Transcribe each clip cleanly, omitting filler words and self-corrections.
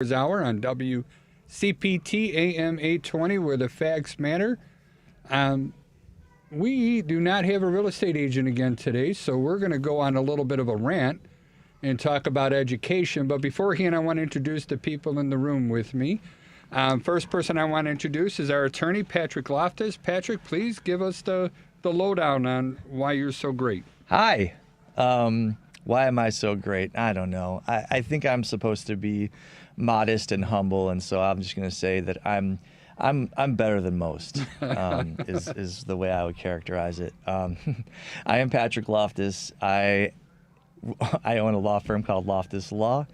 Hour on WCPT AM 820, where the facts matter. We do not have a real estate agent again today, so we're going to go on a little bit of a rant and talk about education. But beforehand, I want to introduce the people in the room with me. First person I want to introduce is our attorney, Patrick Loftus. Patrick, please give us the lowdown on why you're so great. Hi. Why am I so great? I don't know. I think I'm supposed to be modest and humble, and so I'm just going to say that I'm better than most. Is the way I would characterize it. I am Patrick Loftus. I own a law firm called Loftus Law,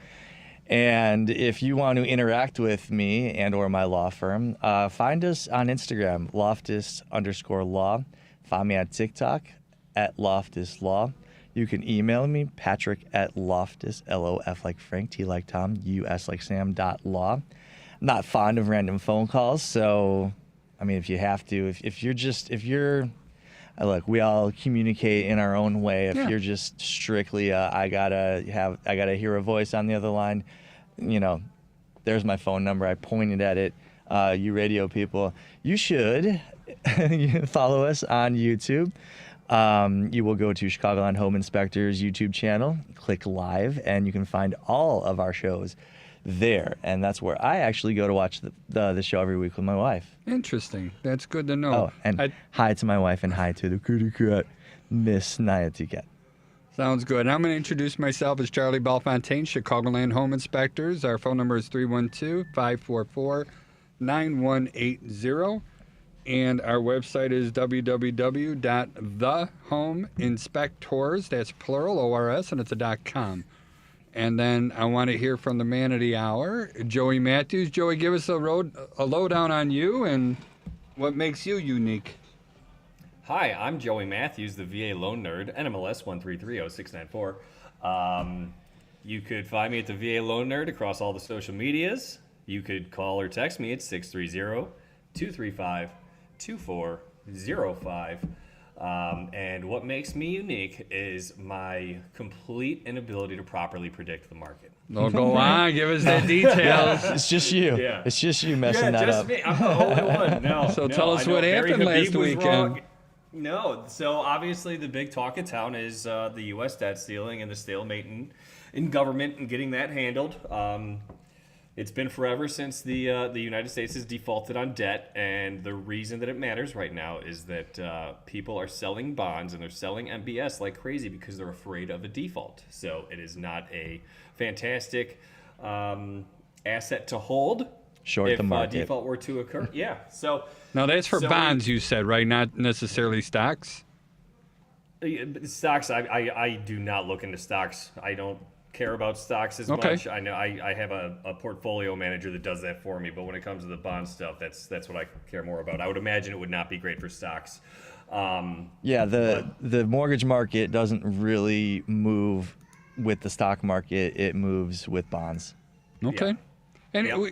and if you want to interact with me and or my law firm, find us on Instagram, Loftus_law. Find me on TikTok at Loftus Law. You can email me, Patrick at Loftus, L-O-F like Frank, T like Tom, U-S like Sam, .law. I'm not fond of random phone calls, so, I mean, if you have to, look, we all communicate in our own way. If you're just strictly, I gotta hear a voice on the other line, you know, there's my phone number. I pointed at it. You radio people, you should follow us on YouTube. You will go to Chicagoland Home Inspector's YouTube channel, click live, and you can find all of our shows there. And that's where I actually go to watch the show every week with my wife. Interesting. That's good to know. Oh, and hi to my wife and hi to the kitty cat, Miss Niantic Cat. Sounds good. I'm going to introduce myself as Charlie Bellefontaine, Chicagoland Home Inspectors. Our phone number is 312-544-9180. And our website is www.thehomeinspectors, that's plural, O-R-S, and it's a .com. And then I want to hear from the man of the hour, Joey Mathews. Joey, give us a lowdown on you and what makes you unique. Hi, I'm Joey Mathews, the VA loan nerd, NMLS 1330694. You could find me at the VA loan nerd across all the social medias. You could call or text me at 630-235-2405. And what makes me unique is my complete inability to properly predict the market. No, go on, give us the details. It's just you. Yeah. It's just you messing that just up. Me. I'm the only one. No. So tell us what happened last weekend. No, so obviously the big talk of town is the U.S. debt ceiling and the stalemate in government and getting that handled. It's been forever since the United States has defaulted on debt, and the reason that it matters right now is that people are selling bonds and they're selling MBS like crazy because they're afraid of a default. So it is not a fantastic asset to hold Short the market. If default were to occur. Yeah. So now that's for bonds, you said, right? Not necessarily stocks? Stocks, I do not look into stocks. I don't care about stocks as much. I know I have a portfolio manager that does that for me, but when it comes to the bond stuff, that's what I care more about. I would imagine it would not be great for stocks. The mortgage market doesn't really move with the stock market. It moves with bonds. Okay. Yeah.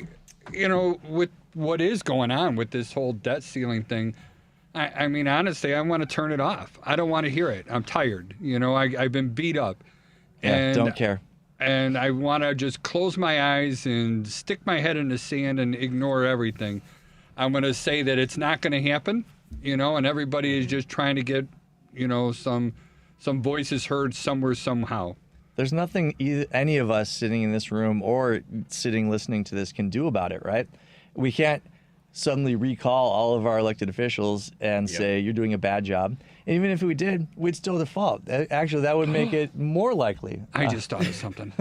And with what is going on with this whole debt ceiling thing, I mean, honestly, I want to turn it off. I don't want to hear it. I'm tired. I've been beat up. And don't care. And I want to just close my eyes and stick my head in the sand and ignore everything. I'm going to say that it's not going to happen, and everybody is just trying to get, some voices heard somewhere, somehow. There's nothing any of us sitting in this room or sitting listening to this can do about it, right? We can't suddenly recall all of our elected officials and say, you're doing a bad job. And even if we did, we'd still default. Actually, that would make it more likely. I just thought of something.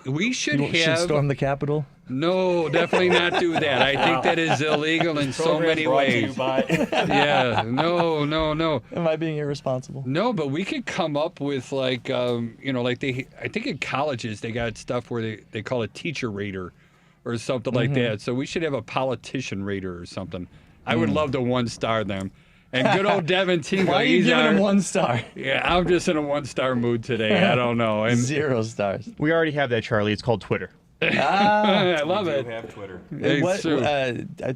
We should should storm the Capitol? No, definitely not do that. I think that is illegal in so many ways. Yeah, no. Am I being irresponsible? No, but we could come up with I think in colleges they got stuff where they call it teacher rater or something like that. So we should have a politician rater or something. I would love to one-star them. And good old Devin Tingle. Why are you giving him 1 star? Yeah, I'm just in a 1-star mood today. I don't know. And 0 stars. We already have that, Charlie. It's called Twitter. I love it. We have Twitter.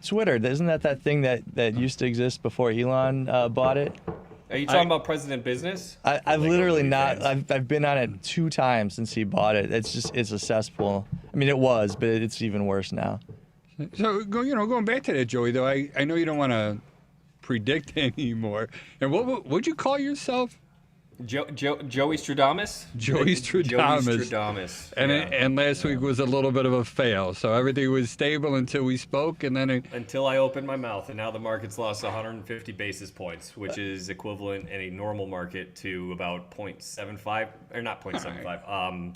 Twitter, isn't that thing that used to exist before Elon bought it? Are you talking about President Business? I've literally not. I've been on it 2 times since he bought it. It's a cesspool. I mean, it was, but it's even worse now. So, going back to that, Joey, though, I know you don't want to predict anymore. And what would you call yourself? Joey Stradamus? Joey Stradamus. Joey Stradamus. And, yeah. and last week was a little bit of a fail. So everything was stable until we spoke, and then Until I opened my mouth, and now the market's lost 150 basis points, which is equivalent in a normal market to about 0.75, or not 0.75,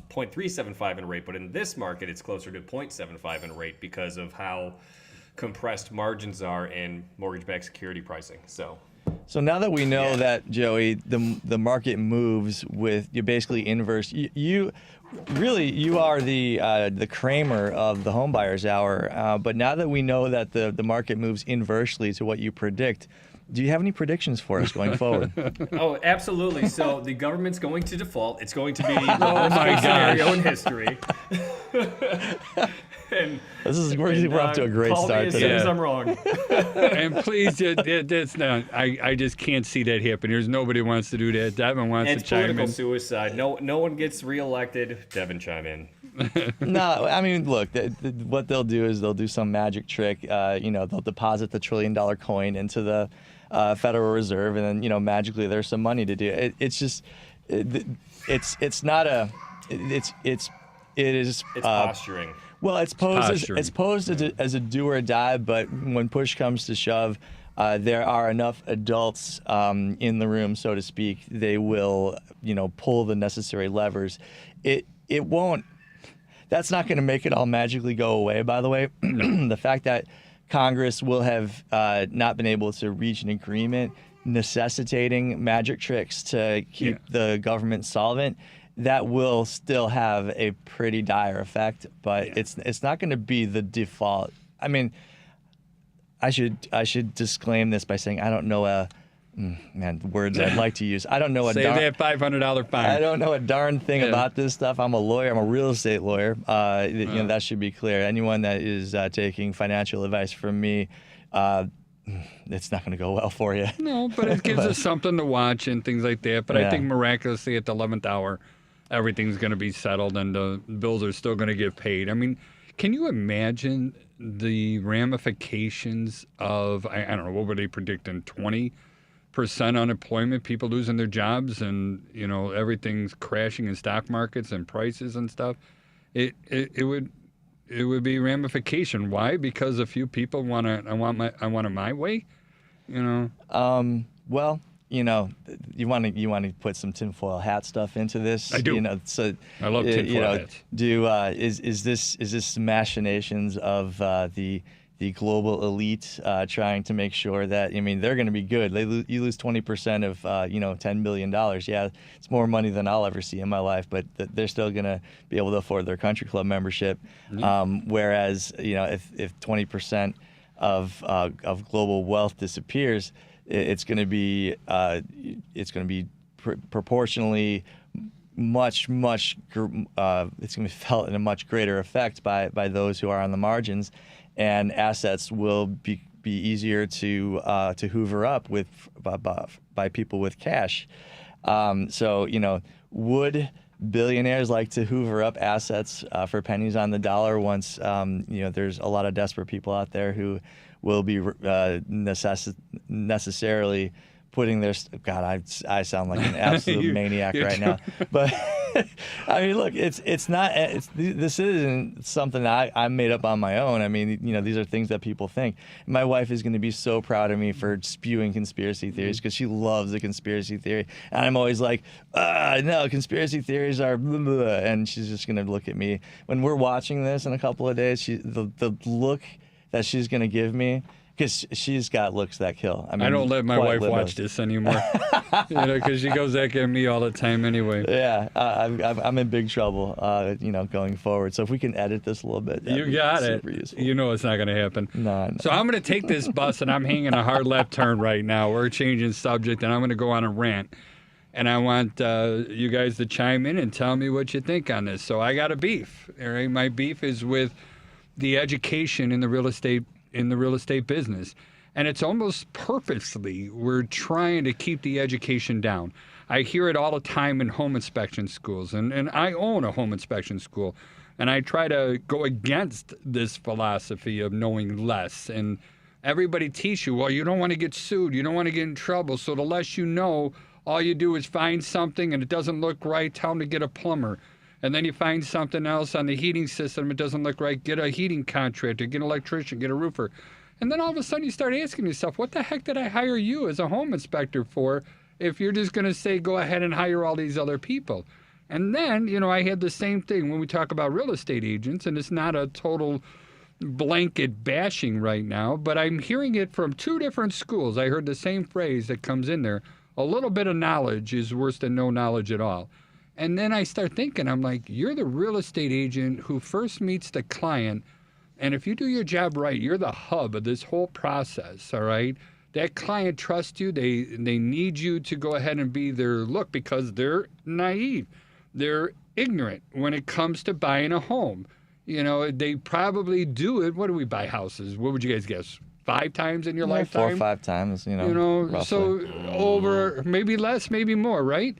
0.375 in rate. But in this market, it's closer to 0.75 in rate because of how compressed margins are in mortgage-backed security pricing. So now that we know that, Joey, the market moves with you basically inverse. You are the Kramer of the HomeBuyer's Hour. But now that we know that the market moves inversely to what you predict, do you have any predictions for us going forward? Oh, absolutely. So the government's going to default. It's going to be the worst case scenario in history. And, we're off to a great call start me as today. soon as I'm wrong. and please, that's not. I just can't see that happen. There's nobody who wants to do that. Devin wants It's to chime political in. suicide. No one gets reelected. Devin, chime in. No, I mean, look, what they'll do is they'll do some magic trick. They'll deposit the $1 trillion coin into the Federal Reserve, and then magically there's some money to do. It is. It's posturing. Well, it's posed posturing. as a do or die, but when push comes to shove, there are enough adults in the room, so to speak. They will, pull the necessary levers. It won't. That's not going to make it all magically go away. By the way, the fact that Congress will have not been able to reach an agreement necessitating magic tricks to keep the government solvent, that will still have a pretty dire effect, but it's not going to be the default. I mean, I should disclaim this by saying I don't know words I'd like to use. I don't know Say that $500 fine. I don't know a darn thing about this stuff. I'm a lawyer. I'm a real estate lawyer. That should be clear. Anyone that is taking financial advice from me, it's not going to go well for you. No, but it gives us something to watch and things like that. But I think miraculously at the 11th hour, everything's going to be settled and the bills are still going to get paid. I mean, can you imagine the ramifications of, I don't know, what were they predicting, 20% unemployment, people losing their jobs, and, everything's crashing in stock markets and prices and stuff? It would be ramification. Why? Because a few people want it my way, Well, you want to put some tinfoil hat stuff into this. I do. I love tinfoil hats. Is this machinations of the global elite trying to make sure that they're going to be good? You lose 20% of $10 billion. Yeah, it's more money than I'll ever see in my life, but they're still going to be able to afford their country club membership. Whereas if 20% of global wealth disappears, it's going to be proportionally much it's going to be felt in a much greater effect by those who are on the margins, and assets will be easier to hoover up by people with cash. Would billionaires like to hoover up assets for pennies on the dollar once there's a lot of desperate people out there who will be necessarily putting their I sound like an absolute maniac right now, but I mean, look, this isn't something I made up on my own. I mean, these are things that people think. My wife is going to be so proud of me for spewing conspiracy theories because she loves a conspiracy theory, and I'm always like, no, conspiracy theories are blah, blah, blah. And she's just going to look at me when we're watching this in a couple of days. The look that she's going to give me, because she's got looks that kill. I don't let my wife watch this anymore, because she goes back at me all the time anyway. Yeah, I'm in big trouble, going forward. So if we can edit this a little bit, you got it. Useful. It's not going to happen. No. So I'm going to take this bus and I'm hanging a hard left turn right now. We're changing subject and I'm going to go on a rant. And I want you guys to chime in and tell me what you think on this. So I got a beef. All right, my beef is with the education in the real estate business, and it's almost purposely we're trying to keep the education down. I hear it all the time in home inspection schools, and I own a home inspection school. And I try to go against this philosophy of knowing less. And everybody teach you, well, you don't want to get sued. You don't want to get in trouble. So the less you know, all you do is find something and it doesn't look right, tell them to get a plumber. And then you find something else on the heating system, it doesn't look right, get a heating contractor, get an electrician, get a roofer. And then all of a sudden you start asking yourself, what the heck did I hire you as a home inspector for if you're just going to say go ahead and hire all these other people? And then, I had the same thing when we talk about real estate agents, and it's not a total blanket bashing right now, but I'm hearing it from two different schools. I heard the same phrase that comes in there. A little bit of knowledge is worse than no knowledge at all. And then I start thinking, I'm like, you're the real estate agent who first meets the client. And if you do your job right, you're the hub of this whole process, all right? That client trusts you. They need you to go ahead and be their look because they're naive. They're ignorant when it comes to buying a home. They probably do it. What do we buy houses? What would you guys guess? 5 times in your lifetime? 4 or 5 times, roughly. So over, maybe less, maybe more, right?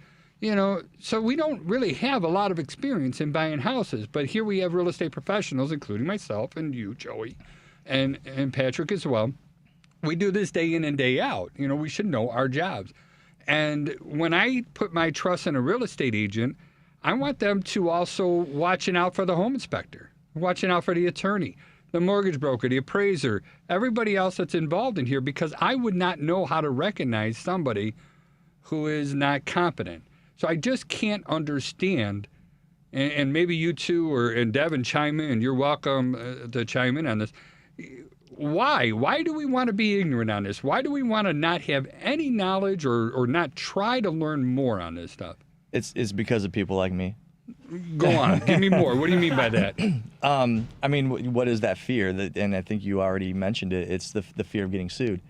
So we don't really have a lot of experience in buying houses, but here we have real estate professionals, including myself and you, Joey, and Patrick as well. We do this day in and day out. We should know our jobs. And when I put my trust in a real estate agent, I want them to also watching out for the home inspector, watching out for the attorney, the mortgage broker, the appraiser, everybody else that's involved in here, because I would not know how to recognize somebody who is not competent. So I just can't understand, and maybe you two and Devin chime in, you're welcome to chime in on this. Why? Why do we want to be ignorant on this? Why do we want to not have any knowledge or not try to learn more on this stuff? It's because of people like me. Go on. Give me more. What do you mean by that? What is that fear? And I think you already mentioned it. It's the fear of getting sued.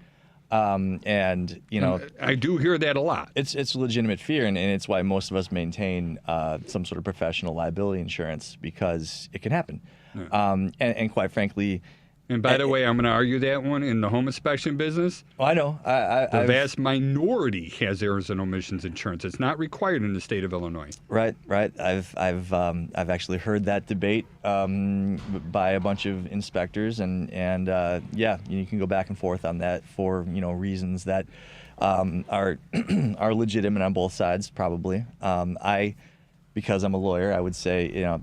I do hear that a lot. It's a legitimate fear, and it's why most of us maintain some sort of professional liability insurance, because it can happen. Yeah. And quite frankly, and by the way, I'm going to argue that one in the home inspection business. I know. The vast minority has errors and omissions insurance. It's not required in the state of Illinois. Right. I've actually heard that debate by a bunch of inspectors, and you can go back and forth on that for reasons that are legitimate on both sides, probably. Because I'm a lawyer, I would say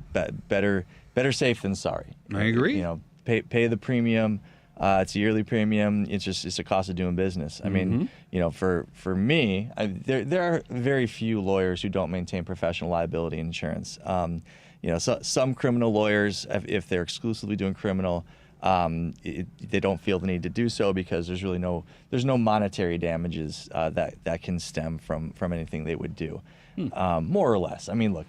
better safe than sorry. I agree. Pay the premium. It's a yearly premium. It's a cost of doing business. I mean, for me, there are very few lawyers who don't maintain professional liability insurance. Some criminal lawyers, if they're exclusively doing criminal, they don't feel the need to do so because there's no monetary damages that can stem from anything they would do, more or less. I mean, look.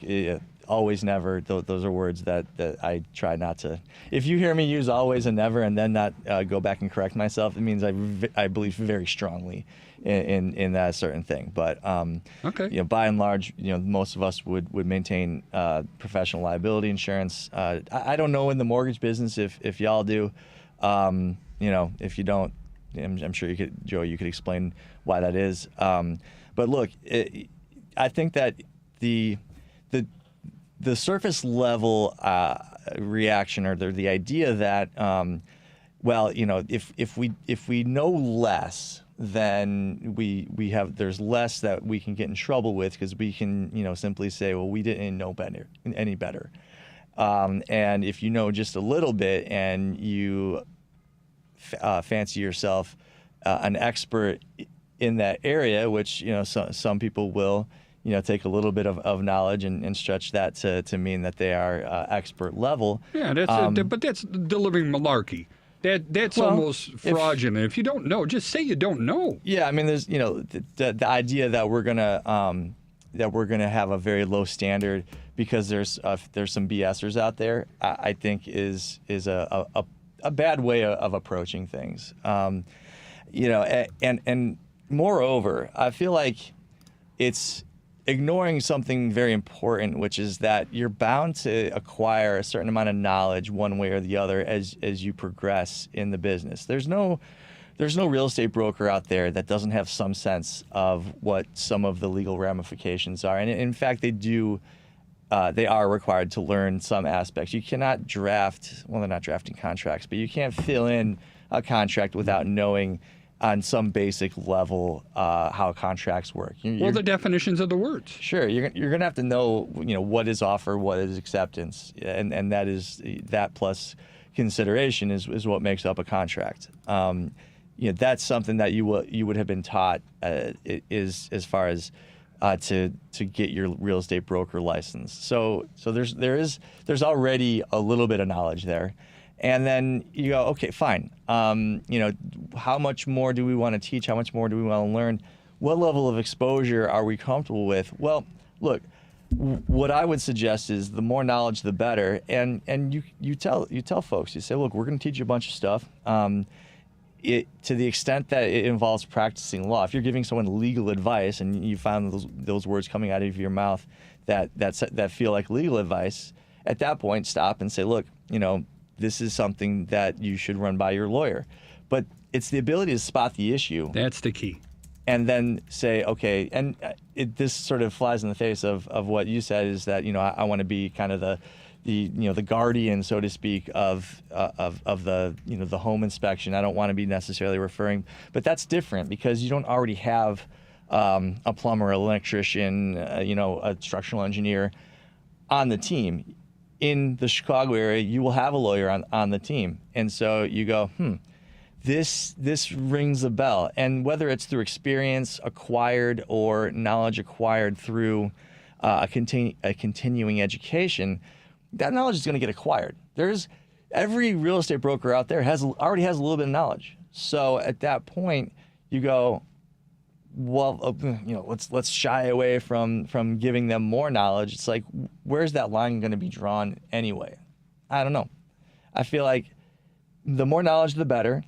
Always, never, those are words that I try not to. If you hear me use always and never and then not go back and correct myself, it means I believe very strongly in that certain thing. But by and large, most of us would maintain professional liability insurance. I don't know in the mortgage business if y'all do. If you don't, I'm sure you could explain why that is. But look, I think that the surface level reaction or the idea that, if we know less, then there's less that we can get in trouble with because we can simply say, well, we didn't know any better. And if you know just a little bit and you fancy yourself an expert in that area, which some people will. Take a little bit of knowledge and stretch that to mean that they are expert level. Yeah, but that's delivering malarkey. That's almost fraudulent. If you don't know, just say you don't know. Yeah, I mean, there's the idea that we're gonna have a very low standard because there's some BSers out there. I think is a bad way of approaching things. And moreover, I feel like it's ignoring something very important, which is that you're bound to acquire a certain amount of knowledge one way or the other as you progress in the business. There's no real estate broker out there that doesn't have some sense of what some of the legal ramifications are. And in fact, they do they are required to learn some aspects. You cannot draft, well, they're not drafting contracts, but you can't fill in a contract without knowing on some basic level how contracts work. Well, the definitions of the words. Sure, you're going to have to know, what is offer, what is acceptance, and that plus consideration is what makes up a contract. That's something that you would have been taught is as far as to get your real estate broker license. So there's already a little bit of knowledge there. And then you go, okay, fine. How much more do we want to teach? How much more do we want to learn? What level of exposure are we comfortable with? Well, look, what I would suggest is the more knowledge, the better. And you tell folks, you say, look, we're going to teach you a bunch of stuff. To the extent that it involves practicing law. If you're giving someone legal advice and you find those words coming out of your mouth that feel like legal advice, at that point, stop and say, look, this is something that you should run by your lawyer. But it's the ability to spot the issue. That's the key. And then say, okay, and this sort of flies in the face of what you said, is that, I want to be kind of the guardian, so to speak, of the the home inspection. I don't want to be necessarily referring, but that's different because you don't already have a plumber, an electrician, a structural engineer on the team. In the Chicago area, you will have a lawyer on the team, and so you go, this rings a bell. And whether it's through experience acquired or knowledge acquired through a continuing education, that knowledge is going to get acquired. Every real estate broker out there already has a little bit of knowledge. So at that point, you go, well, let's shy away from giving them more knowledge. It's like, where's that line going to be drawn anyway? I don't know. I feel like the more knowledge, the better,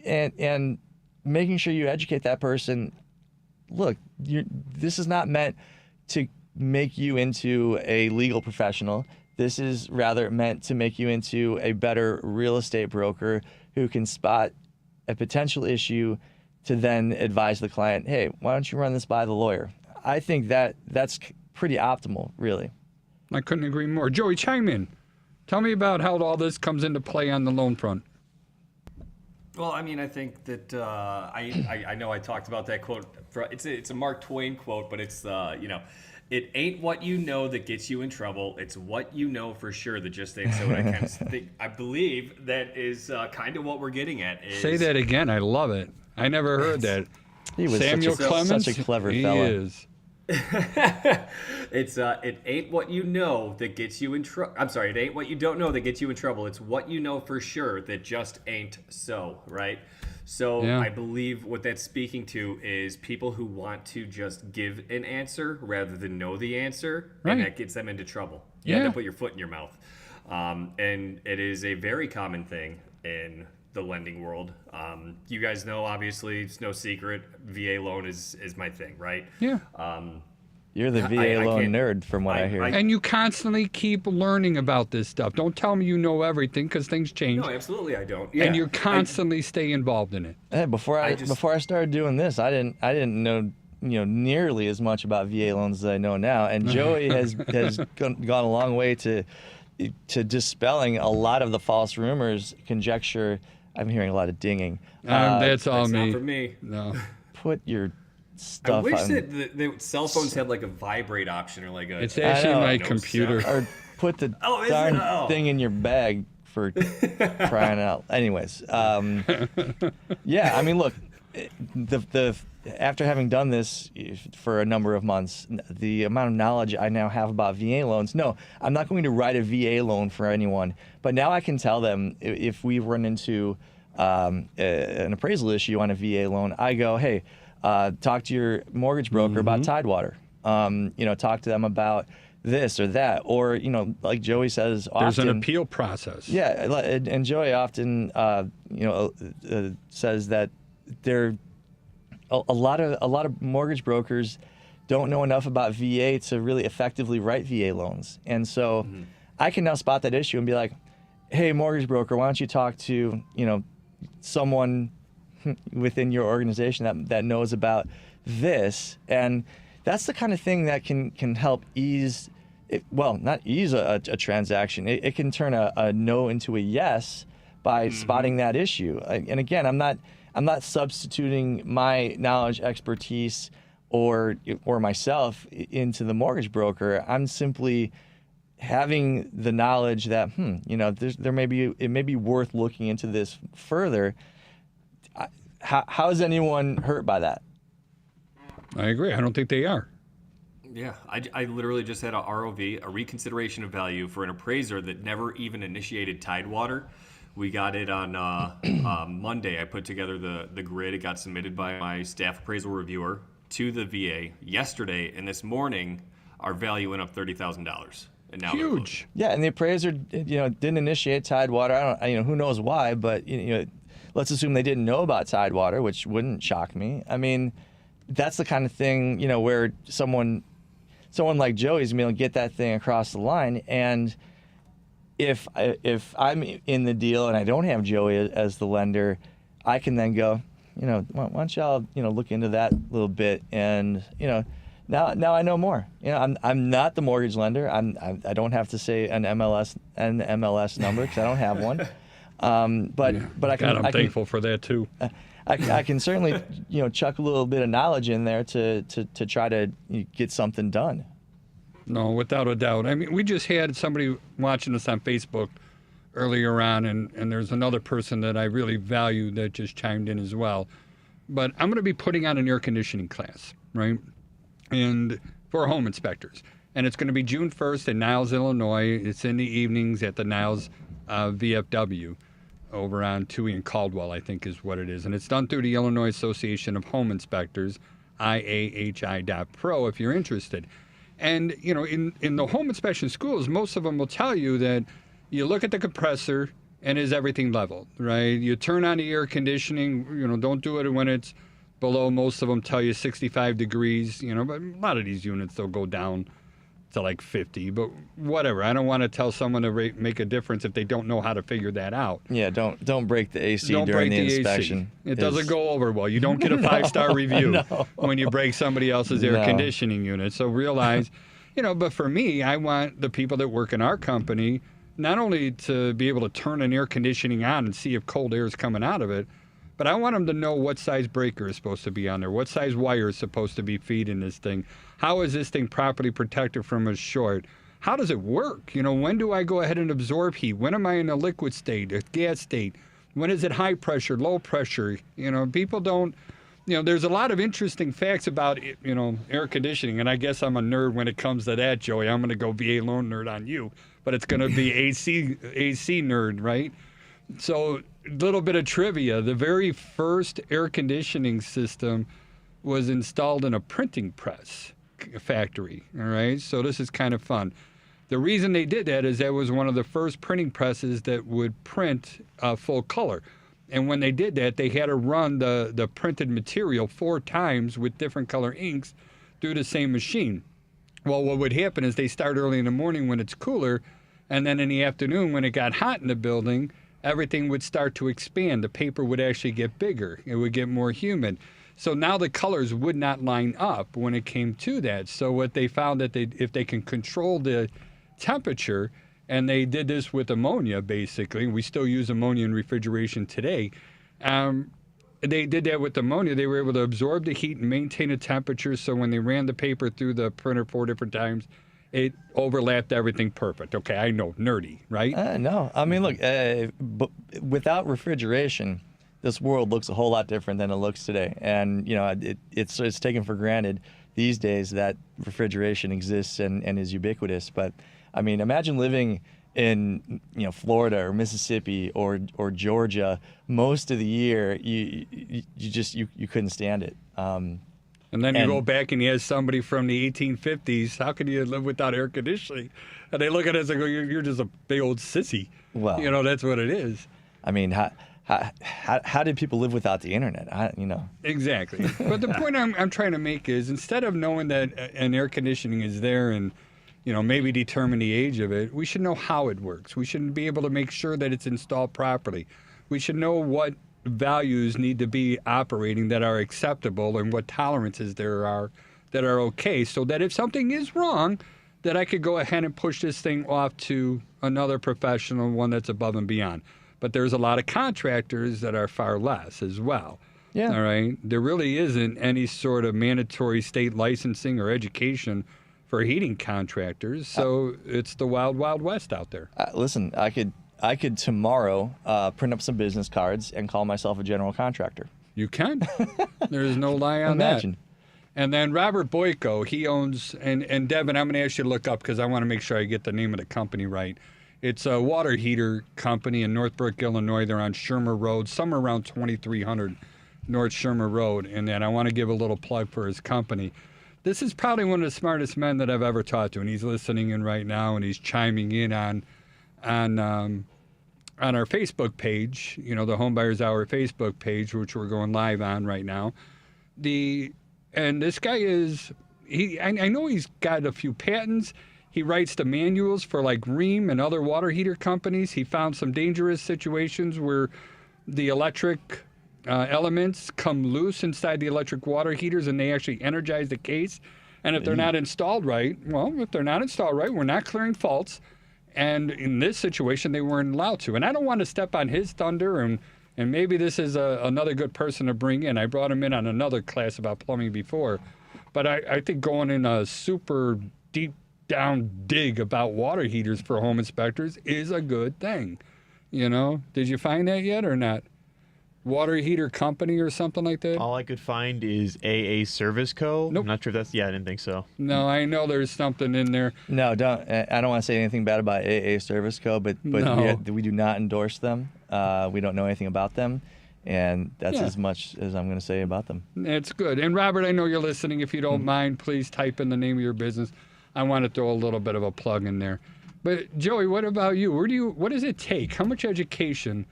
and making sure you educate that person. Look, this is not meant to make you into a legal professional. This is rather meant to make you into a better real estate broker who can spot a potential issue to then advise the client, hey, why don't you run this by the lawyer? I think that's pretty optimal, really. I couldn't agree more. Joey, chime in. Tell me about how all this comes into play on the loan front. Well, I mean, I think that I know I talked about that quote. It's a Mark Twain quote, but it's it ain't what you know that gets you in trouble. It's what you know for sure that just ain't so. I believe that is kind of what we're getting at. Say that again. I love it. I never heard that. He was Samuel Clemens, such a clever he fella. is. It ain't what you know that gets you in trouble. I'm sorry, it ain't what you don't know that gets you in trouble. It's what you know for sure that just ain't so, right? So Yeah. I believe what that's speaking to is people who want to just give an answer rather than know the answer, Right. and that gets them into trouble. You Yeah. have to put your foot in your mouth. And it is a very common thing in the lending world. You guys know, obviously, it's no secret, VA loan is my thing, right? Yeah. You're the VA I loan can't- nerd, from what I hear. And you constantly keep learning about this stuff. Don't tell me you know everything, because things change. No, absolutely, I don't. And you constantly stay involved in it. Hey, before I started doing this, I didn't know nearly as much about VA loans as I know now. And Joey has gone a long way to dispelling a lot of the false rumors, conjecture. I'm hearing a lot of dinging. That's all That's me. not for me. No. Put your I stuff wish on, that the cell phones had like a vibrate option or like a. It's actually know. my No computer. sound. or put the Oh, is it? darn Oh. thing in your bag for crying out. Anyways, yeah. I mean, look, the after having done this for a number of months, the amount of knowledge I now have about VA loans. No, I'm not going to write a VA loan for anyone, but now I can tell them if we run into an appraisal issue on a VA loan, I go, hey, talk to your mortgage broker about Tidewater. Talk to them about this or that, or like Joey says, There's often, an appeal process. Yeah, and Joey often says that there a lot of mortgage brokers don't know enough about VA to really effectively write VA loans, and so I can now spot that issue and be like, hey, mortgage broker, why don't you talk to someone within your organization that knows about this. And that's the kind of thing that can help ease not ease a transaction. It can turn a no into a yes by spotting that issue. And again, I'm not substituting my knowledge, expertise, or myself into the mortgage broker. I'm simply having the knowledge that it may be worth looking into this further. How is anyone hurt by that? I agree. I don't think they are. Yeah, I literally just had a ROV, a reconsideration of value, for an appraiser that never even initiated Tidewater. We got it on Monday. I put together the grid. It got submitted by my staff appraisal reviewer to the VA yesterday, and this morning our value went up $30,000. And now Huge. Yeah, and the appraiser, didn't initiate Tidewater. Who knows why, but let's assume they didn't know about Tidewater, which wouldn't shock me. I mean, that's the kind of thing, where someone like Joey's going to get that thing across the line. And if I'm in the deal and I don't have Joey as the lender, I can then go, why don't y'all, look into that a little bit. And, now I know more. I'm not the mortgage lender. I don't have to say an NMLS number because I don't have one. But I can. God, I'm thankful for that too. I can certainly chuck a little bit of knowledge in there to try to get something done. No, without a doubt. I mean, we just had somebody watching us on Facebook earlier on, and there's another person that I really value that just chimed in as well. But I'm going to be putting on an air conditioning class, right? And for home inspectors. And it's going to be June 1st in Niles, Illinois. It's in the evenings at the Niles VFW over on Toohey and Caldwell, I think is what it is. And it's done through the Illinois Association of Home Inspectors, IAHI.pro, if you're interested. And, in the home inspection schools, most of them will tell you that you look at the compressor and is everything level, right? You turn on the air conditioning, don't do it when it's below. Most of them tell you 65 degrees, but a lot of these units, they'll go down to like 50, but whatever. I don't want to tell someone to make a difference if they don't know how to figure that out. Yeah, don't break the AC Don't during break the the inspection. AC. It doesn't go over well. You don't get a 5-star review when you break somebody else's air conditioning unit. So realize, but for me, I want the people that work in our company not only to be able to turn an air conditioning on and see if cold air is coming out of it, but I want them to know what size breaker is supposed to be on there, what size wire is supposed to be feeding this thing, how is this thing properly protected from a short, how does it work? When do I go ahead and absorb heat? When am I in a liquid state, a gas state? When is it high pressure, low pressure? People don't, there's a lot of interesting facts about, air conditioning, and I guess I'm a nerd when it comes to that, Joey. I'm going to go VA loan nerd on you, but it's going to be AC nerd, right? So, a little bit of trivia. The very first air conditioning system was installed in a printing press factory, all right? So this is kind of fun. The reason they did that is that was one of the first printing presses that would print full color. And when they did that, they had to run the printed material 4 times with different color inks through the same machine. Well, what would happen is they start early in the morning when it's cooler, and then in the afternoon when it got hot in the building, everything would start to expand. The paper would actually get bigger. It would get more humid. So now the colors would not line up when it came to that. So what they found that if they can control the temperature, and they did this with ammonia, basically. We still use ammonia in refrigeration today. They did that with ammonia. They were able to absorb the heat and maintain a temperature. So when they ran the paper through the printer 4 different times, it overlapped everything perfect. Okay, I know, nerdy, right? No, I mean, look, but without refrigeration, this world looks a whole lot different than it looks today. And it's taken for granted these days that refrigeration exists and is ubiquitous. But I mean, imagine living in Florida or Mississippi or Georgia most of the year. You couldn't stand it. And then you go back and you have somebody from the 1850s. How can you live without air conditioning? And they look at us and go, "You're just a big old sissy." Well, that's what it is. I mean, how did people live without the internet? Exactly. But the point I'm trying to make is, instead of knowing that an air conditioning is there and maybe determine the age of it, we should know how it works. We should be able to make sure that it's installed properly. We should know what values need to be operating that are acceptable and what tolerances there are that are okay, so that if something is wrong, that I could go ahead and push this thing off to another professional, one that's above and beyond. But there's a lot of contractors that are far less as well. Yeah. All right. There really isn't any sort of mandatory state licensing or education for heating contractors. So it's the wild, wild west out there. Listen, I could tomorrow print up some business cards and call myself a general contractor. You can. There's no lie on Imagine. that. And then Robert Boyko, he owns, and Devin, I'm going to ask you to look up because I want to make sure I get the name of the company right. It's a water heater company in Northbrook, Illinois. They're on Shermer Road, somewhere around 2300 North Shermer Road. And then I want to give a little plug for his company. This is probably one of the smartest men that I've ever talked to, and he's listening in right now, and he's chiming in on our Facebook page, the HomeBuyer's Hour Facebook page, which we're going live on right now. And this guy is, I know he's got a few patents. He writes the manuals for like Rheem and other water heater companies. He found some dangerous situations where the electric elements come loose inside the electric water heaters and they actually energize the case. And if they're not installed right, we're not clearing faults. And in this situation, they weren't allowed to. And I don't want to step on his thunder, and maybe this is another good person to bring in. I brought him in on another class about plumbing before. But I think going in a super deep down dig about water heaters for home inspectors is a good thing. Did you find that yet or not? Water heater company or something like that? All I could find is AA Service Co. Nope. I'm not sure if that's, I didn't think so. No, I know there's something in there. No, don't. I don't want to say anything bad about AA Service Co. But No. we do not endorse them. We don't know anything about them, and that's as much as I'm going to say about them. That's good. And Robert, I know you're listening. If you don't mind, please type in the name of your business. I want to throw a little bit of a plug in there. But Joey, what about you? What does it take? How much education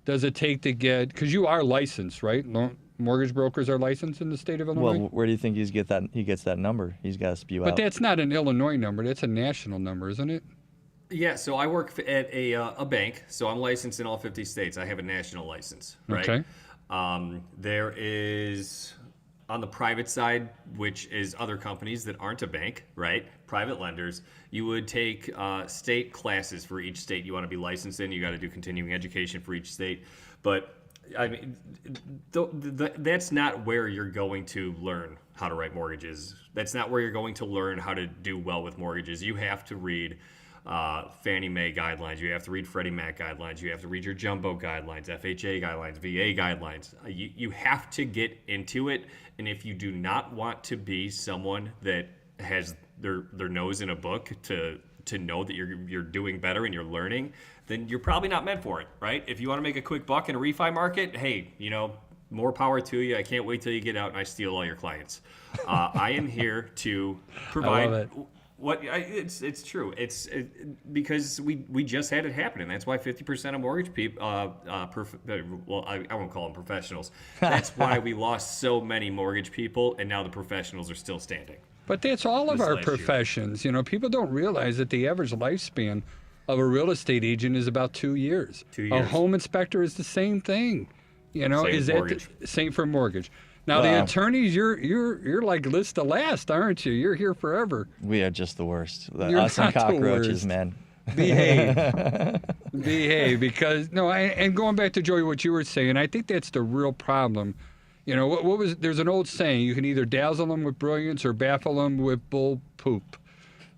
does it take to get, because you are licensed, right? Mortgage brokers are licensed in the state of Illinois? Well, where do you think he gets that number? He's got to spew out. But that's not an Illinois number. That's a national number, isn't it? Yeah, so I work at a bank, so I'm licensed in all 50 states. I have a national license, right? Okay. There is, on the private side, which is other companies that aren't a bank, right? Private lenders, you would take state classes for each state you want to be licensed in. You got to do continuing education for each state. But I mean, that's not where you're going to learn how to write mortgages. That's not where you're going to learn how to do well with mortgages. You have to read Fannie Mae guidelines. You have to read Freddie Mac guidelines. You have to read your jumbo guidelines, FHA guidelines, VA guidelines. You have to get into it. And if you do not want to be someone that has their nose in a book to know that you're doing better and you're learning, then you're probably not meant for it, right? If you want to make a quick buck in a refi market, hey, more power to you. I can't wait till you get out and I steal all your clients. I am here to provide. I love it. It's true. Because we just had it happen, and that's why 50% of mortgage people, I won't call them professionals. That's why we lost so many mortgage people, and now the professionals are still standing. But that's all of This our last year. professions. People don't realize that the average lifespan of a real estate agent is about 2 years. 2 A years. home inspector is the same thing. Is that mortgage. same for mortgage? Now the Wow. attorneys, you're like list the last, aren't you? You're here forever. We are just the worst. You're Us and not the cockroaches, worst. man. Behave, because and going back to Joey, what you were saying, I think that's the real problem. What was there's an old saying: you can either dazzle them with brilliance or baffle them with bull poop.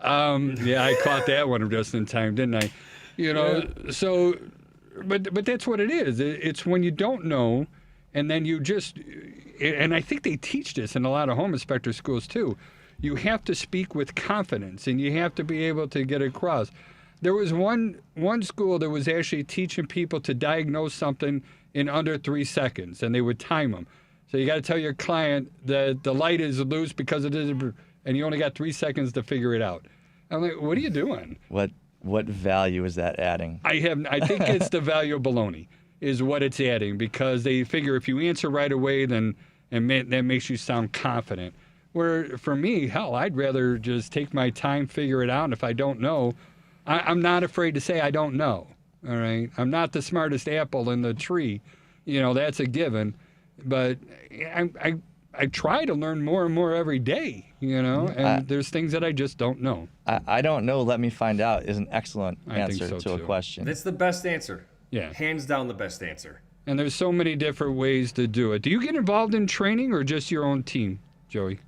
Yeah, I caught that one just in time, didn't I? So, but that's what it is. It's when you don't know, and then you just, and I think they teach this in a lot of home inspector schools too. You have to speak with confidence, and you have to be able to get across. There was one school that was actually teaching people to diagnose something in under 3 seconds, and they would time them. So you got to tell your client that the light is loose because it is, and you only got 3 seconds to figure it out. I'm like, what are you doing? What value is that adding? I think it's the value of baloney is what it's adding, because they figure if you answer right away, then that makes you sound confident. Where for me, hell, I'd rather just take my time, figure it out. And if I don't know, I'm not afraid to say I don't know. All right, I'm not the smartest apple in the tree. That's a given. But I try to learn more and more every day, and there's things that I just don't know. I don't know. Let me find out is an excellent I think answer so, to a too. question. That's the best answer. Yeah. Hands down the best answer. And there's so many different ways to do it. Do you get involved in training or just your own team, Joey?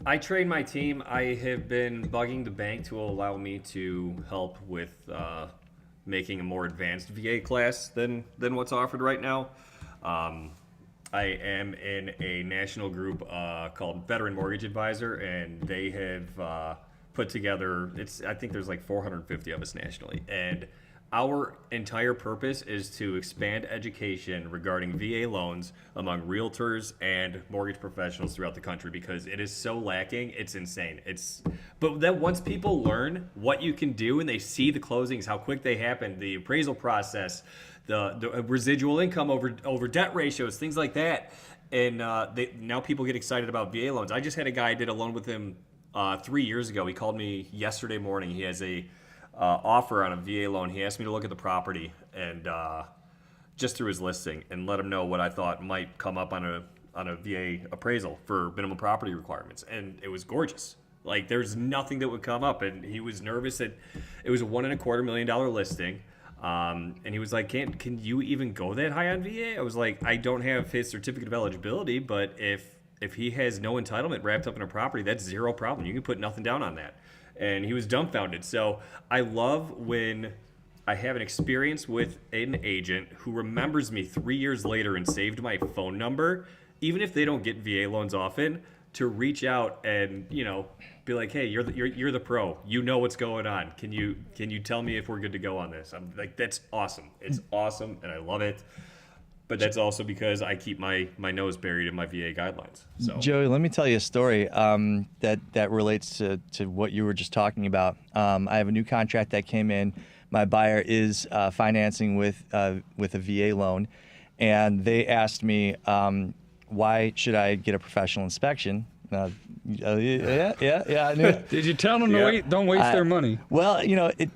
I train my team. I have been bugging the bank to allow me to help with making a more advanced VA class than what's offered right now. I am in a national group called Veteran Mortgage Advisor, and they have put together, I think there's like 450 of us nationally, and our entire purpose is to expand education regarding VA loans among realtors and mortgage professionals throughout the country because it is so lacking. It's insane. But then once people learn what you can do and they see the closings, how quick they happen, the appraisal process, the residual income over debt ratios, things like that, and now people get excited about VA loans. I just had a guy, I did a loan with him 3 years ago. He called me yesterday morning. He has a offer on a VA loan. He asked me to look at the property and just through his listing and let him know what I thought might come up on a VA appraisal for minimum property requirements. And it was gorgeous. Like there's nothing that would come up. And he was nervous that it was a $1.25 million listing. And he was like, can you even go that high on VA? I was like, I don't have his certificate of eligibility, but if he has no entitlement wrapped up in a property, that's zero problem. You can put nothing down on that. And he was dumbfounded. So I love when I have an experience with an agent who remembers me 3 years later and saved my phone number, even if they don't get VA loans often, to reach out and be like, hey, you're the pro. You know what's going on. Can you tell me if we're good to go on this? I'm like, that's awesome. It's awesome, and I love it. But that's also because I keep my nose buried in my VA guidelines. So Joey, let me tell you a story that relates to what you were just talking about. I have a new contract that came in. My buyer is financing with a VA loan, and they asked me, why should I get a professional inspection? Yeah, I knew it. Did you tell them to don't waste their money? Well,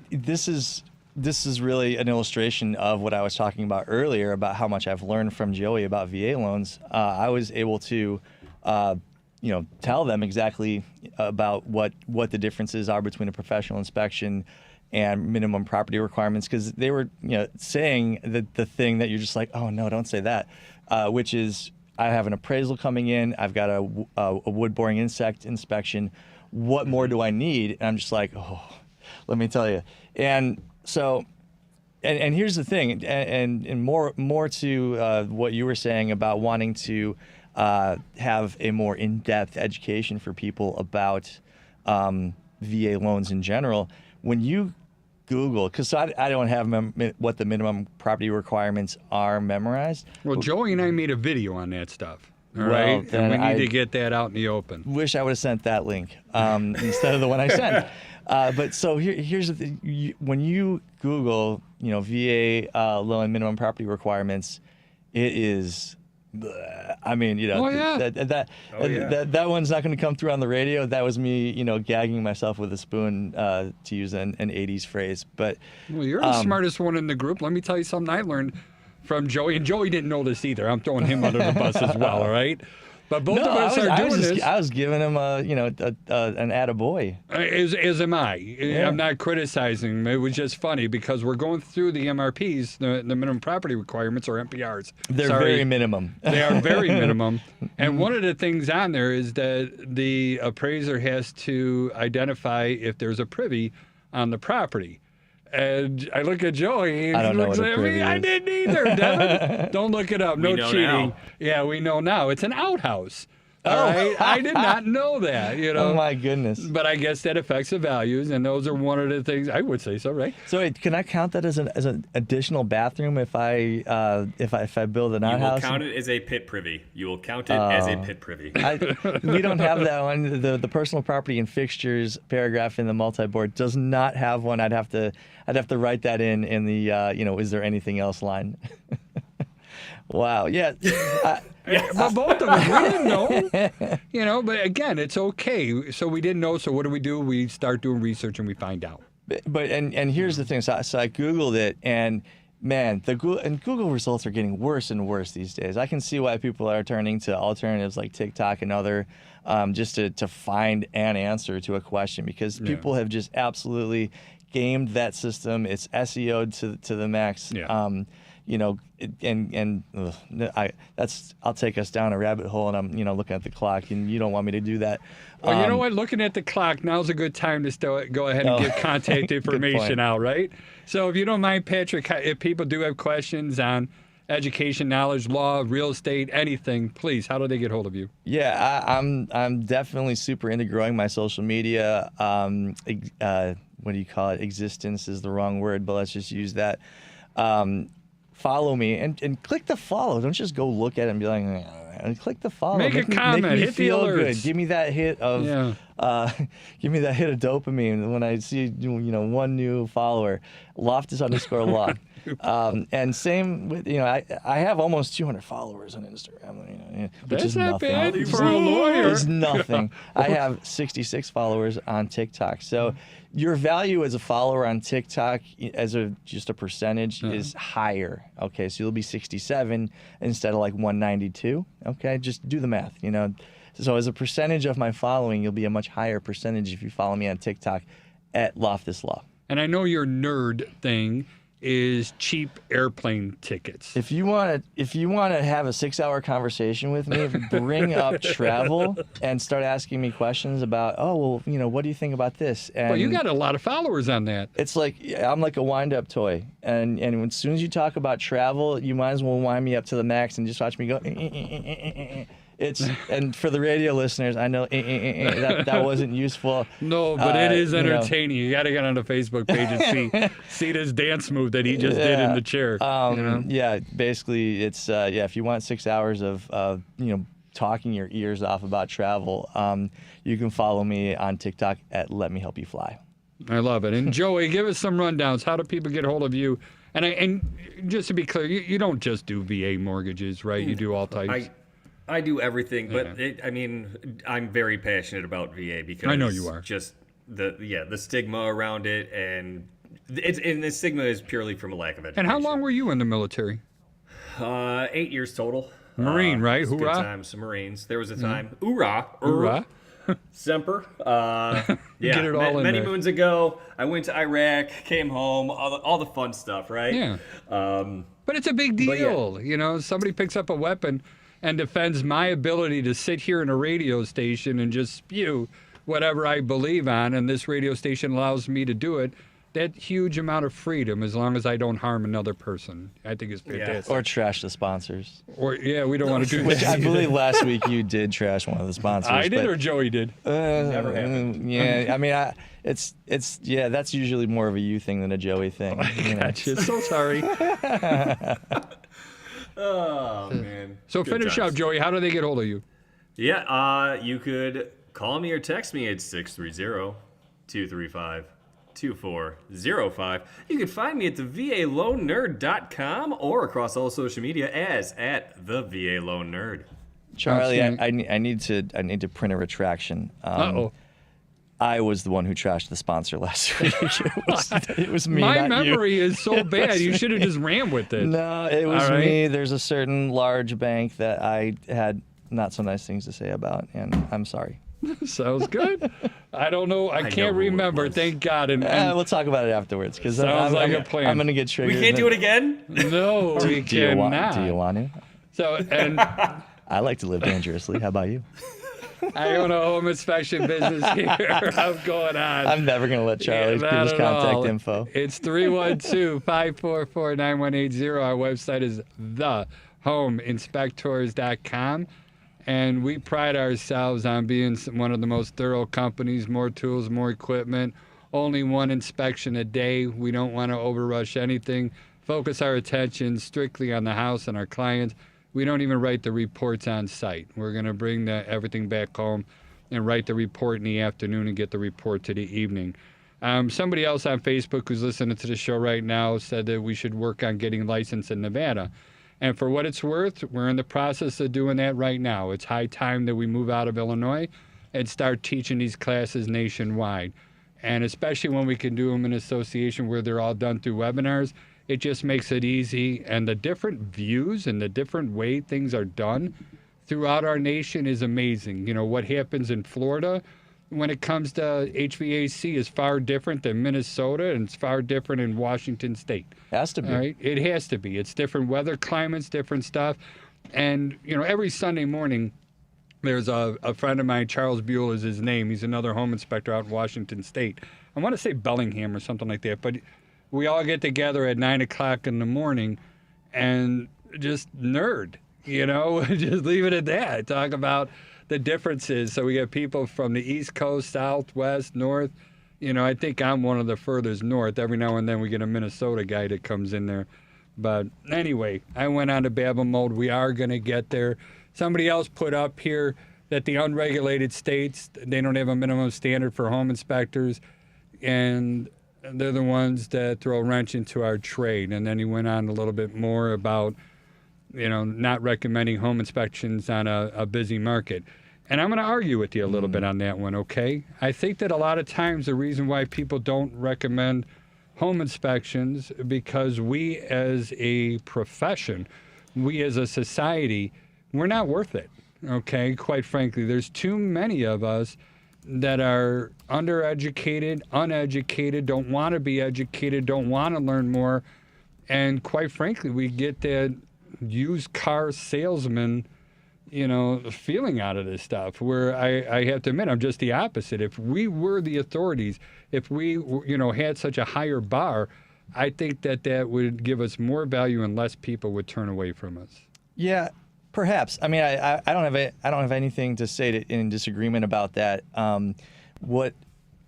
this is really an illustration of what I was talking about earlier about how much I've learned from Joey about VA loans. I was able to, tell them exactly about what the differences are between a professional inspection and minimum property requirements, because they were, saying the thing that you're just like, oh no, don't say that, which is I have an appraisal coming in, I've got a wood boring insect inspection. What more do I need? And I'm just like, oh, let me tell you. And so, and here's the thing, and more to what you were saying about wanting to have a more in-depth education for people about VA loans in general. When you Google, because I don't have what the minimum property requirements are memorized. Well, Joey and I made a video on that stuff. All Well, right, then and we need to get that out in the open. Wish I would have sent that link instead of the one I sent. But so here's the thing: when you Google, VA loan minimum property requirements, it is. I mean, Oh, yeah. that one's not going to come through on the radio. That was me, gagging myself with a spoon, to use an 80s phrase. But Well, you're the smartest one in the group. Let me tell you something I learned from Joey, and Joey didn't know this either. I'm throwing him under the bus as well. All right. But both of us are doing this. I was giving him an attaboy. As am I. Yeah. I'm not criticizing. It was just funny because we're going through the MRPs, the minimum property requirements, or MPRs. They're very minimum. They are very minimum. And one of the things on there is that the appraiser has to identify if there's a privy on the property. And I look at Joey, and I don't he know looks what a at me. privy I is. didn't either, Devin. Don't look it up. No We know cheating. now. Yeah, we know now. It's an outhouse. All right? I did not know that, Oh my goodness. But I guess that affects the values, and those are one of the things I would say so, right? So wait, can I count that as an additional bathroom if I build an you will outhouse? count it as a pit privy. You will count it as a pit privy. We don't have that one. The personal property and fixtures paragraph in the multi-board does not have one. I'd have to write that in the is there anything else line. Wow. Yeah. But both of us, we didn't know. But again, it's okay. So we didn't know. So what do? We start doing research and we find out. But here's the thing. So I Googled it, and Man, Google results are getting worse and worse these days. I can see why people are turning to alternatives like TikTok and other, just to find an answer to a question, because people have just absolutely gamed that system. It's SEO'd to the max. Yeah. I'll take us down a rabbit hole, and I'm looking at the clock, and you don't want me to do that. Well, you know what? Looking at the clock, now's a good time to go ahead and get contact information out, right? So if you don't mind, Patrick, if people do have questions on education, knowledge, law, real estate, anything, please, how do they get hold of you? Yeah, I'm definitely super into growing my social media. What do you call it? Existence is the wrong word, but let's just use that. Follow me and click the follow. Don't just go look at it and be like, and click the follow. Make a comment. Make me hit feel the good. alerts. Give me that hit of give me that hit of dopamine when I see one new follower. Loftus _law. And same with I have almost 200 followers on Instagram. Which That's is not nothing. bad for a lawyer. It's nothing. I have 66 followers on TikTok. So your value as a follower on TikTok, as just a percentage, is higher. Okay, so you'll be 67 instead of like 192. Okay, just do the math. So as a percentage of my following, you'll be a much higher percentage if you follow me on TikTok at Loftus Law. And I know your nerd thing is cheap airplane tickets. If you want to have a 6-hour conversation with me, bring up travel and start asking me questions about, what do you think about this? And Well, you got a lot of followers on that. it's like I'm like a wind-up toy, and as soon as you talk about travel, you might as well wind me up to the max and just watch me go. And for the radio listeners, I know that wasn't useful. No, but it is entertaining. You got to get on the Facebook page and see this dance move that he just did in the chair. Yeah, basically, it's if you want 6 hours of talking your ears off about travel, you can follow me on TikTok at Let Me Help You Fly. I love it. And Joey, give us some rundowns. How do people get a hold of you? And just to be clear, you don't just do VA mortgages, right? You do all types. I do everything, but I'm very passionate about VA because I know you are. Just the stigma around it, and the stigma is purely from a lack of education. And how long were you in the military? 8 years total. Marine, right? Good Hoorah. times, Marines. There was a time. Hoorah. Hoorah. Semper. Get it all in many there. moons ago, I went to Iraq, came home, all the fun stuff, right? Yeah. But it's a big But deal. Somebody picks up a weapon and defends my ability to sit here in a radio station and just spew whatever I believe on, and this radio station allows me to do it. That huge amount of freedom, as long as I don't harm another person, I think is fantastic. Or trash the sponsors. Or we don't want to do Which that. I believe last week you did trash one of the sponsors. I did, but, or Joey did. Never happened. Yeah, I mean, it's that's usually more of a you thing than a Joey thing. Gotcha. So sorry. Oh, man. So Good finish times. up, Joey. How do they get hold of you? Yeah, you could call me or text me at 630-235-2405. You can find me at the VALoanNerd.com or across all social media as at the VA Loan Nerd. Charlie, Outstanding. I need to print a retraction. Uh-oh. I was the one who trashed the sponsor last week. It was me, My not you. memory is so bad. You should have just ran with it. No, it was All right. me. There's a certain large bank that I had not so nice things to say about, and I'm sorry. Sounds good. I don't know. I know can't who it remember. was. Thank God. And We'll talk about it afterwards because Sounds like a plan. I'm going to get triggered. We can't do it again? no, we Do you cannot. want to? So, and I like to live dangerously. How about you? I own a home inspection business here. I'm going on. I'm never going to let Charlie give not his at contact all. info. It's 312-544-9180. Our website is thehomeinspectors.com. And we pride ourselves on being one of the most thorough companies, more tools, more equipment, only one inspection a day. We don't want to overrush anything. Focus our attention strictly on the house and our clients. We don't even write the reports on site. We're going to bring everything back home and write the report in the afternoon and get the report to the evening. Somebody else on Facebook who's listening to the show right now said that we should work on getting licensed in Nevada. And for what it's worth, we're in the process of doing that right now. It's high time that we move out of Illinois and start teaching these classes nationwide. And especially when we can do them in association where they're all done through webinars, It just makes it easy. And the different views and the different way things are done throughout our nation is amazing. You know, what happens in Florida when it comes to HVAC is far different than Minnesota, and it's far different in Washington State. Has to be. All right? It has to be. It's different weather climates, different stuff. And, you know, every Sunday morning, there's a friend of mine, Charles Buell is his name. He's another home inspector out in Washington State. I want to say Bellingham or something like that. But we all get together at 9 o'clock in the morning and just nerd, you know, just leave it at that. Talk about the differences. So we got people from the East Coast, South, West, North. You know, I think I'm one of the furthest north. Every now and then we get a Minnesota guy that comes in there. But anyway, I went on to Babel mode. We are going to get there. Somebody else put up here that the unregulated states, they don't have a minimum standard for home inspectors, and they're the ones that throw a wrench into our trade. And then he went on a little bit more about, you know, not recommending home inspections on a busy market. And I'm going to argue with you a little bit on that one, okay? I think that a lot of times the reason why people don't recommend home inspections because we as a profession, we as a society, we're not worth it, okay? Quite frankly, there's too many of us that are undereducated, uneducated, don't want to be educated, don't want to learn more. And quite frankly, we get that used car salesman, you know, feeling out of this stuff where I have to admit, I'm just the opposite. If we were the authorities, if we, you know, had such a higher bar, I think that would give us more value and less people would turn away from us. Yeah, perhaps. I mean, I don't have anything to say in disagreement about that. What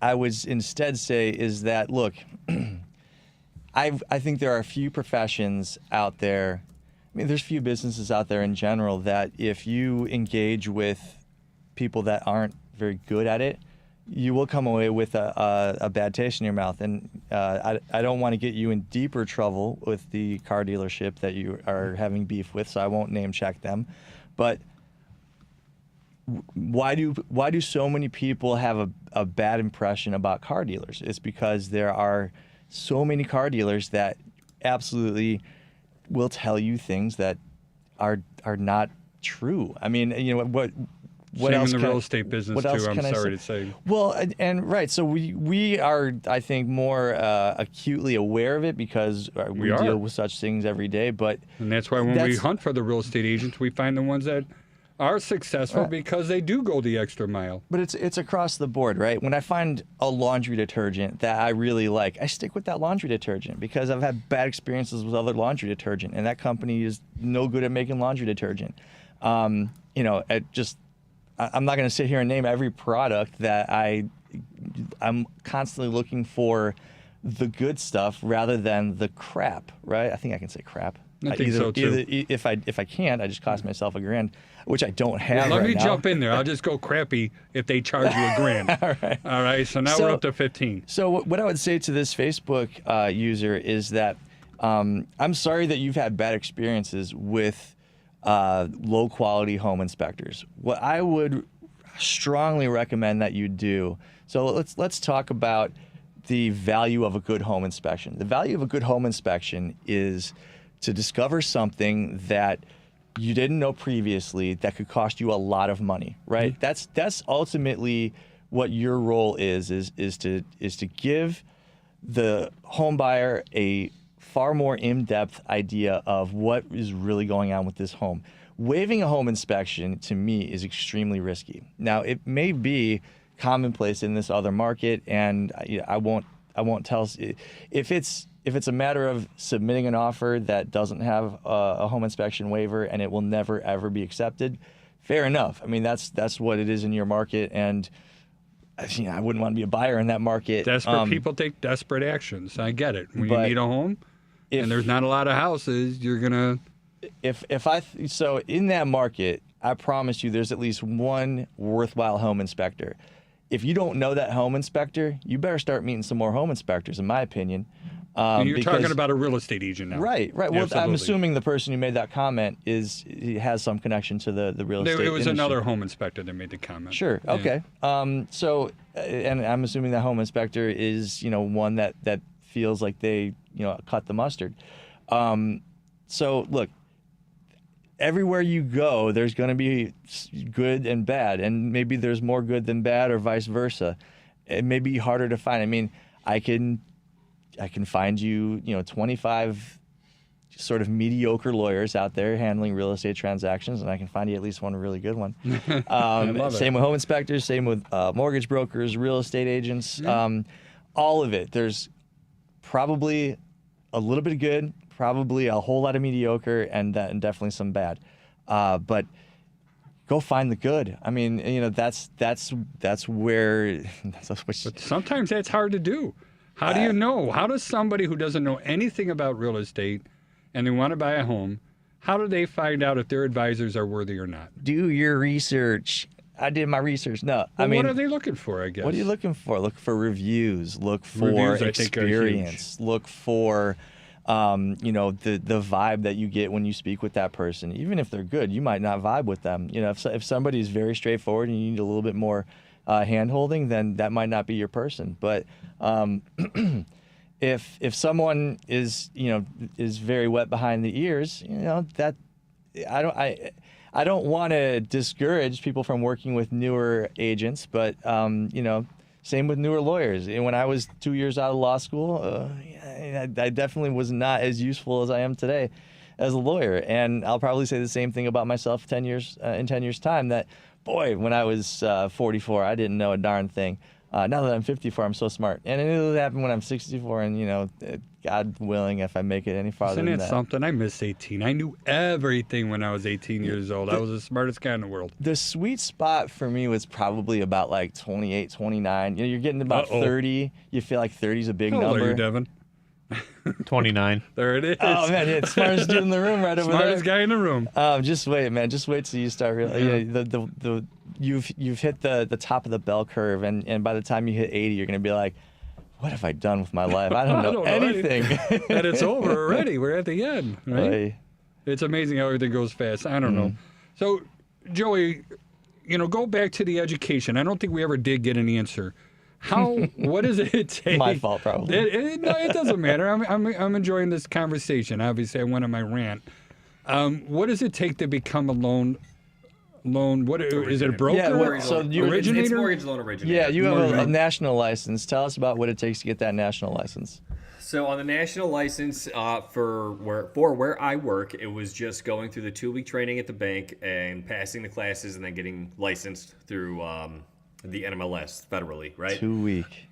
I would instead say is that, look, I think there are a few professions out there. I mean, there's few businesses out there in general that if you engage with people that aren't very good at it, you will come away with a bad taste in your mouth. And I don't want to get you in deeper trouble with the car dealership that you are having beef with, so I won't name check them. But why do so many people have a bad impression about car dealers? It's because there are so many car dealers that absolutely will tell you things that are not true. I mean, you know, what Same else in the can real I- estate business what else too, I'm can I sorry say? to say. Well, and right, so we are, I think, more acutely aware of it because we are. deal with such things every day. But And that's why when we hunt for the real estate agents, we find the ones that are successful Right. because they do go the extra mile. But it's across the board, right? When I find a laundry detergent that I really like, I stick with that laundry detergent because I've had bad experiences with other laundry detergent, and that company is no good at making laundry detergent. You know, I'm not going to sit here and name every product that I'm constantly looking for the good stuff rather than the crap, right? I think I can say crap. I think so, too. If I can't, I just cost myself $1,000, which I don't have Let right me now. jump in there. I'll just go crappy if they charge you $1,000. All right. So now we're up to 15. So what I would say to this Facebook user is that I'm sorry that you've had bad experiences with low quality home inspectors. What I would strongly recommend that you do. So let's talk about the value of a good home inspection. The value of a good home inspection is to discover something that you didn't know previously that could cost you a lot of money, right? Mm-hmm. That's ultimately what your role is to give the home buyer a far more in-depth idea of what is really going on with this home. Waiving a home inspection to me is extremely risky. Now, it may be commonplace in this other market, and I won't tell if it's a matter of submitting an offer that doesn't have a home inspection waiver and it will never ever be accepted. Fair enough. I mean, that's what it is in your market, and I wouldn't want to be a buyer in that market. Desperate people take desperate actions. I get it. When you but need a home and there's not a lot of houses, you're gonna. So in that market, I promise you, there's at least one worthwhile home inspector. If you don't know that home inspector, you better start meeting some more home inspectors, in my opinion. And you're talking about a real estate agent now. Right. Well, Absolutely. I'm assuming the person who made that comment has some connection to the real estate It was industry. another home inspector that made the comment. Sure. Yeah. Okay. So, and I'm assuming that home inspector is, one that feels like they cut the mustard. So look, everywhere you go, there's going to be good and bad, and maybe there's more good than bad, or vice versa. It may be harder to find. I mean, I can find you 25 sort of mediocre lawyers out there handling real estate transactions, and I can find you at least one really good one. Same with home inspectors, same with mortgage brokers, real estate agents, all of it. There's probably a little bit of good, probably a whole lot of mediocre, and definitely some bad. But go find the good. I mean, that's where. But sometimes that's hard to do. How do you know? How does somebody who doesn't know anything about real estate and they want to buy a home, how do they find out if their advisors are worthy or not? Do your research. I did my research. No, Well, what are they looking for, I guess? What are you looking for? Look for reviews. Look for Reviews, I think, are experience. Look for, the vibe that you get when you speak with that person. Even if they're good, you might not vibe with them. If somebody's very straightforward and you need a little bit more hand-holding, then that might not be your person. But if someone is very wet behind the ears, that I don't want to discourage people from working with newer agents, but same with newer lawyers. And when I was 2 years out of law school, I definitely was not as useful as I am today as a lawyer. And I'll probably say the same thing about myself in 10 years time, that, boy, when I was 44, I didn't know a darn thing. Now that I'm 54, I'm so smart. And it'll happen when I'm 64, and, God willing, if I make it any farther Isn't than it that. something? I miss 18. I knew everything when I was 18 years old. I was the smartest guy in the world. The sweet spot for me was probably about like 28, 29. You're getting about 30. You feel like 30 is a big How old number. are you, Devin? 29. There it is. Oh, man, yeah, smartest dude in the room right over there. Smartest guy in the room. Just wait, man. Just wait till you start realizing you've hit the top of the bell curve, and by the time you hit 80, you're gonna be like, what have I done with my life? I don't know anything. And it's over already. We're at the end, right? Hey. It's amazing how everything goes fast. I don't know. So, Joey, go back to the education. I don't think we ever did get an answer. What does it take? My fault, probably. No, it doesn't matter. I'm enjoying this conversation. Obviously, I went on my rant. What does it take to become a loan? What is it? A broker? Yeah, so originator? It's mortgage loan originator. Yeah, you have a national license. Tell us about what it takes to get that national license. So on the national license for where I work, it was just going through the 2-week training at the bank and passing the classes, and then getting licensed through the NMLS federally, right? 2 week.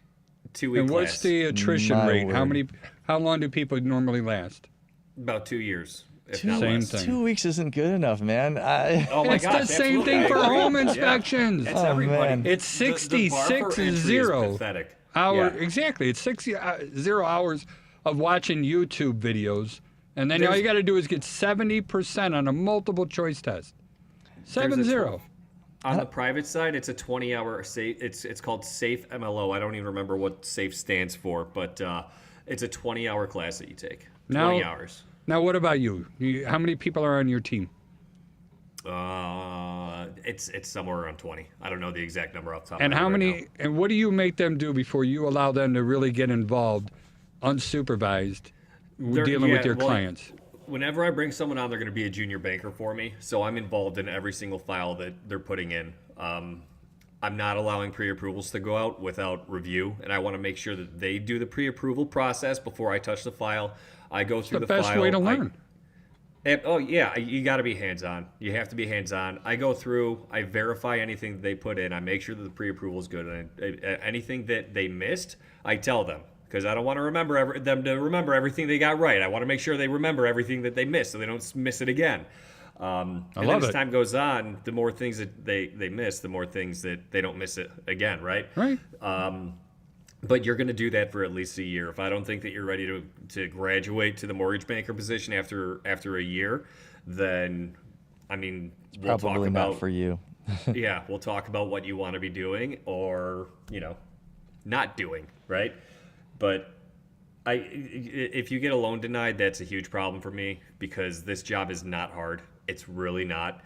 2-week And what's class. the attrition My rate? word. How long do people normally last? About 2 years, if Two- not Same less. thing. 2 weeks isn't good enough, man. Oh my It's gosh, the same absolutely. thing for I agree. home Yeah. inspections. That's Oh, everybody. man. It's The bar for 66 entry is 0 pathetic. hour. Yeah. Exactly. It's 0 hours of watching YouTube videos, and then all you got to do is get 70% on a multiple choice test. 7-0. On the private side, it's a 20-hour safe. It's called Safe MLO. I don't even remember what Safe stands for, but it's a 20-hour class that you take. 20 hours. Now, what about you? How many people are on your team? It's somewhere around 20. I don't know the exact number off the top. And of my how head many? right And what do you make them do before you allow them to really get involved, unsupervised, dealing with your clients? Whenever I bring someone on, they're going to be a junior banker for me, so I'm involved in every single file that they're putting in. I'm not allowing pre-approvals to go out without review, and I want to make sure that they do the pre-approval process before I touch the file. I go through The the file. best way to learn. You got to be hands-on. You have to be hands-on. I go through, I verify anything that they put in. I make sure that the pre-approval is good, and anything that they missed, I tell them, because I don't want to them to remember everything they got right. I want to make sure they remember everything that they missed, so they don't miss it again. And love as it. time goes on, the more things that they miss, the more things that they don't miss it again, right? Right. But you're going to do that for at least a year. If I don't think that you're ready to graduate to the mortgage banker position after a year, then, I mean, we'll Probably talk about not for you. yeah, we'll talk about what you want to be doing or, not doing, right? But if you get a loan denied, that's a huge problem for me because this job is not hard. It's really not.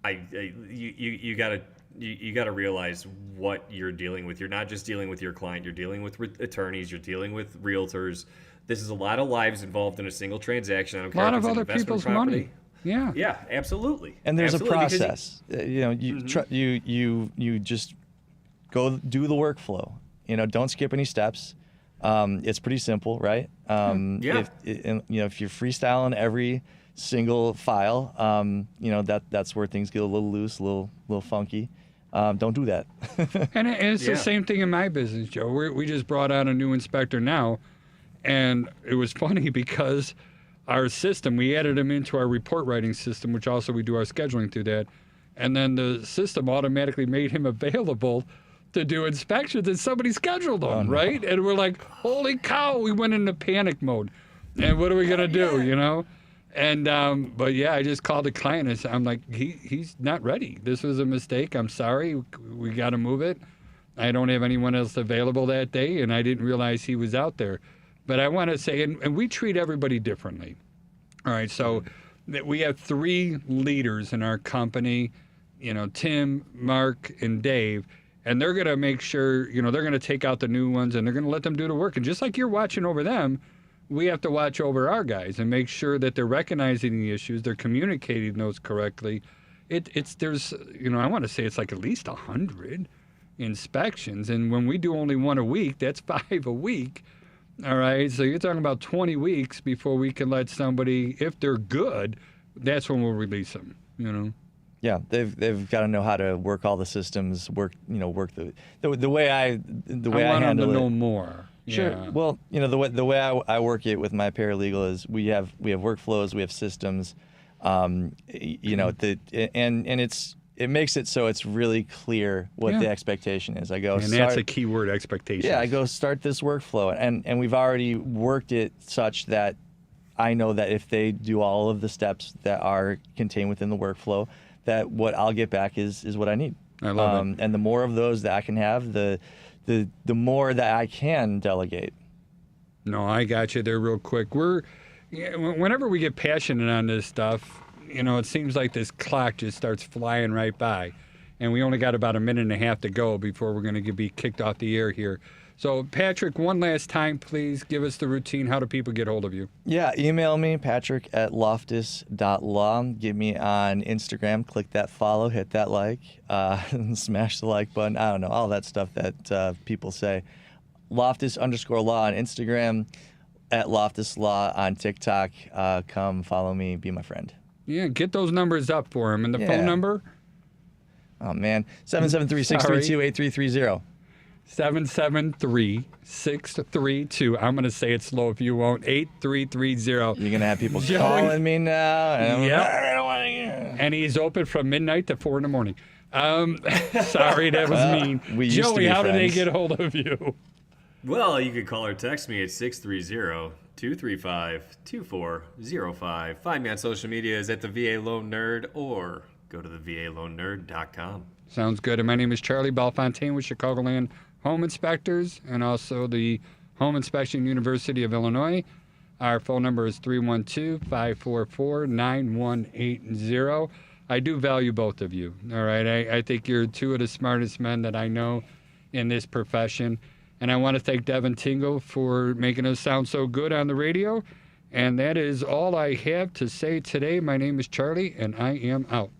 You got to you got to realize what you're dealing with. You're not just dealing with your client. You're dealing with attorneys. You're dealing with realtors. This is a lot of lives involved in a single transaction. I don't A care lot if of it's an other investment people's property. money. Yeah. Yeah, absolutely. And there's Absolutely, a because process. You just go do the workflow. Don't skip any steps. It's pretty simple, right? Yeah. If you're freestyling every single file, that's where things get a little loose, a little funky. Don't do that. And it's Yeah. the same thing in my business, Joe. We just brought on a new inspector now, and it was funny because our system, we added him into our report writing system, which also we do our scheduling through that, and then the system automatically made him available to do inspections, and somebody scheduled him, right? And we're like, holy cow, we went into panic mode. And what are we going to do, And, but yeah, I just called the client and I'm like, he's not ready. This was a mistake. I'm sorry. We got to move it. I don't have anyone else available that day, and I didn't realize he was out there. But I want to say, and we treat everybody differently. All right, so we have 3 leaders in our company, Tim, Mark, and Dave. And they're going to make sure, they're going to take out the new ones and they're going to let them do the work. And just like you're watching over them, we have to watch over our guys and make sure that they're recognizing the issues, they're communicating those correctly. There's, I want to say it's like at least 100 inspections. And when we do only 1 a week, that's 5 a week. All right. So you're talking about 20 weeks before we can let somebody, if they're good, that's when we'll release them, Yeah, they've got to know how to work all the systems, work the way I handle it. I want them to know more. Sure. Yeah. Well, the way I work it with my paralegal is we have workflows, we have systems, and it makes it so it's really clear what the expectation is. I go, and that's a key word, expectation. Yeah, I go start this workflow, and we've already worked it such that I know that if they do all of the steps that are contained within the workflow, that what I'll get back is what I need. I love it. And the more of those that I can have, the more that I can delegate. No, I got you there real quick. Whenever we get passionate on this stuff, it seems like this clock just starts flying right by. And we only got about a minute and a half to go before we're going to be kicked off the air here. So, Patrick, one last time, please give us the routine. How do people get hold of you? Yeah, email me, patrick@loftus.law. Get me on Instagram. Click that follow, hit that like, smash the like button. I don't know, all that stuff that people say. Loftus_law on Instagram, @LoftusLaw on TikTok. Come follow me, be my friend. Yeah, get those numbers up for him. And the phone number? Oh, man. 773-632-8330. 773-632. I'm going to say it slow if you won't. 8330. You're going to have people calling me now. And And he's open from midnight to 4 in the morning. Sorry, that was mean. We used to Joey, be how do they friends. get hold of you? Well, you could call or text me at 630-235-2405. Find me on social media as at the VA Loan Nerd or go to thevaloannerd.com. Sounds good. And my name is Charlie Bellefontaine with Chicagoland Home Inspectors and also the Home Inspection University of Illinois. Our phone number is 312-544-9180. I do value both of you. All right. I think you're 2 of the smartest men that I know in this profession. And I want to thank Devin Tingle for making us sound so good on the radio. And that is all I have to say today. My name is Charlie, and I am out.